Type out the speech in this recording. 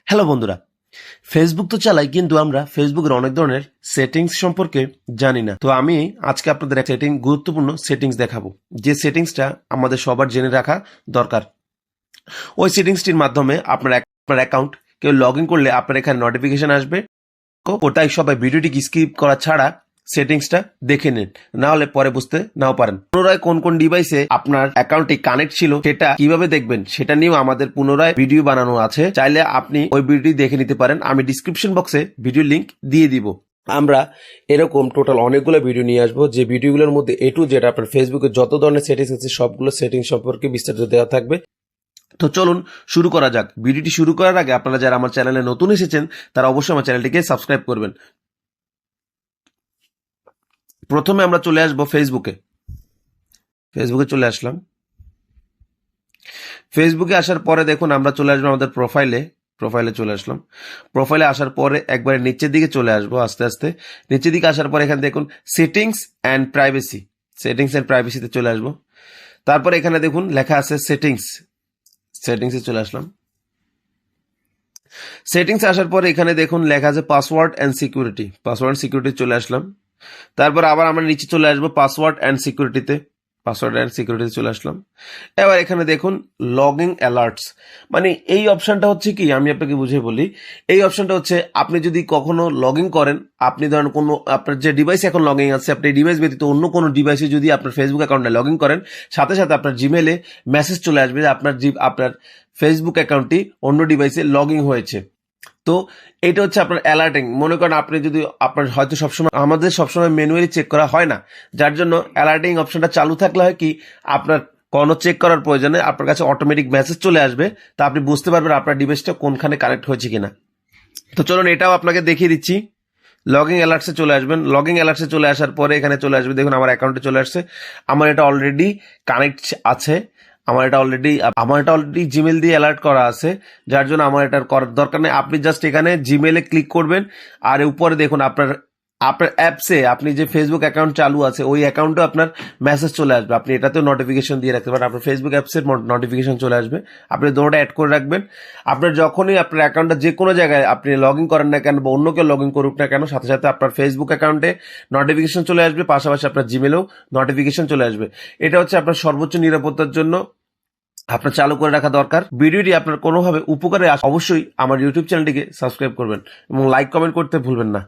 Hello বন্ধুরা, Facebook তো চালাই কিন্তু আমরা ফেসবুকের অনেক ধরনের সেটিংস সম্পর্কে জানি না। তো আমি আজকে আপনাদের একটা গুরুত্বপূর্ণ সেটিংস দেখাবো, যে সেটিংসটা আমাদের সবার জেনে রাখা দরকার। ওই সেটিংসটির মাধ্যমে আপনার অ্যাকাউন্ট কেউ লগ ইন করলে আপনার এখানে নোটিফিকেশন আসবে। ওটাই সবাই ভিডিওটি স্কিপ করা ছাড়া সেটিংসটা দেখে নিন, না হলে পরে বুঝতে নাও পারেন। পুনরায় কোন কোন ডিভাইসে আপনার অ্যাকাউন্টটি কানেক্ট ছিল সেটা কিভাবে দেখবেন সেটা নিয়েও আমাদের পুনরায় ভিডিও বানানো আছে, চাইলে আপনি ওই ভিডিওটি দেখে নিতে পারেন। আমি ডিসক্রিপশন বক্সে ভিডিও লিংক দিয়ে দিব। আমরা এরকম টোটাল অনেকগুলো ভিডিও নিয়ে আসবো, যে ভিডিওগুলোর মধ্যে এ টু জেড আপনার ফেসবুকে যত ধরনের সেটিংস আছে সবগুলো সেটিংস সম্পর্কে বিস্তারিত দেওয়া থাকবে। তো চলুন শুরু করা যাক। ভিডিওটি শুরু করার আগে আপনারা যারা আমার চ্যানেলে নতুন এসেছেন তারা অবশ্যই আমার চ্যানেলটিকে সাবস্ক্রাইব করবেন। প্রথমে আমরা চলে আসবো ফেসবুকে চলে আসলাম। ফেসবুকে আসার পরে দেখুন আমরা চলে আসবো আমাদের প্রোফাইলে চলে আসলাম। প্রোফাইলে আসার পরে একবারে নিচের দিকে চলে আসবো, আস্তে আস্তে নিচের দিকে আসার পরে এখানে দেখুন সেটিংস অ্যান্ড প্রাইভেসিতে চলে আসবো। তারপরে এখানে দেখুন লেখা আছে সেটিংসে চলে আসলাম। সেটিংসে আসার পরে এখানে দেখুন লেখা আছে পাসওয়ার্ড অ্যান্ড সিকিউরিটি চলে আসলাম। তারপর আবার আমরা নিচে চলে আসবো পাসওয়ার্ড অ্যান্ড সিকিউরিটিতে চলে আসলাম। এবার এখানে দেখুন লগিং অ্যালার্টস, মানে এই অপশনটা হচ্ছে কি, আমি আপনাকে বুঝিয়ে বলি। এই অপশনটা হচ্ছে আপনি যদি কখনো লগ ইন করেন, আপনি ধরেন কোনো আপনার যে ডিভাইস এখন লগ ইন আছে, আপনি ডিভাইস ব্যতীত অন্য কোনো ডিভাইসে যদি আপনার ফেসবুক অ্যাকাউন্টে লগ ইন করেন, সাথে সাথে আপনার জিমেলে মেসেজ চলে আসবে যে আপনার ফেসবুক অ্যাকাউন্টটি অন্য ডিভাইসে লগ ইন হয়েছে। তো এটা হচ্ছে আপনার অ্যালার্টিং। মনে করেন আপনি যদি আপনার হয়তো আমাদের সবসময় ম্যানুয়ালি চেক করা হয় না, যার জন্য অ্যালার্টিং অপশনটা চালু থাকলে হয় কি, আপনার কোনো চেক করার প্রয়োজনে আপনার কাছে অটোমেটিক মেসেজ চলে আসবে, তা আপনি বুঝতে পারবেন আপনার ডিভাইসটা কোনখানে কানেক্ট হয়েছে কিনা। তো চলুন এটাও আপনাকে দেখিয়ে দিচ্ছি। লগিং অ্যালার্টসে চলে আসবেন। লগিং অ্যালার্টসে চলে আসার পরে এখানে চলে আসবে, দেখুন আমার অ্যাকাউন্টে চলে আসছে। আমার এটা অলরেডি কানেক্ট আছে, আমার এটা অলরেডি জিমেল দিয়ে অ্যালার্ট করা আছে, যার জন্য আমার এটার করার দরকার নেই। আপনি জাস্ট এখানে জিমেলে ক্লিক করবেন, আর উপরে দেখুন আপনার অ্যাপসে আপনি যে ফেসবুক অ্যাকাউন্ট চালু আছে ওই অ্যাকাউন্টে আপনার মেসেজ চলে আসবে। আপনি এটাতেও নোটিফিকেশন দিয়ে রাখতে পারেন, আপনার ফেসবুক অ্যাপসের নোটিফিকেশন চলে আসবে। আপনি দুটোটা অ্যাড করে রাখবেন। আপনার যখনই আপনার অ্যাকাউন্টটা যে কোনো জায়গায় আপনি লগ ইন করেন না কেন বা অন্য কেউ লগ ইন করুক না কেন, সাথে সাথে আপনার ফেসবুক অ্যাকাউন্টে নোটিফিকেশন চলে আসবে, পাশাপাশি আপনার জিমেলেও নোটিফিকেশন চলে আসবে। এটা হচ্ছে আপনার সর্বোচ্চ নিরাপত্তার জন্য আপনার চালু করে রাখা দরকার। ভিডিওটি আপনার কোনোভাবে উপকারে অবশ্যই আমার ইউটিউব চ্যানেলটিকে সাবস্ক্রাইব করবেন এবং লাইক কমেন্ট করতে ভুলবেন না।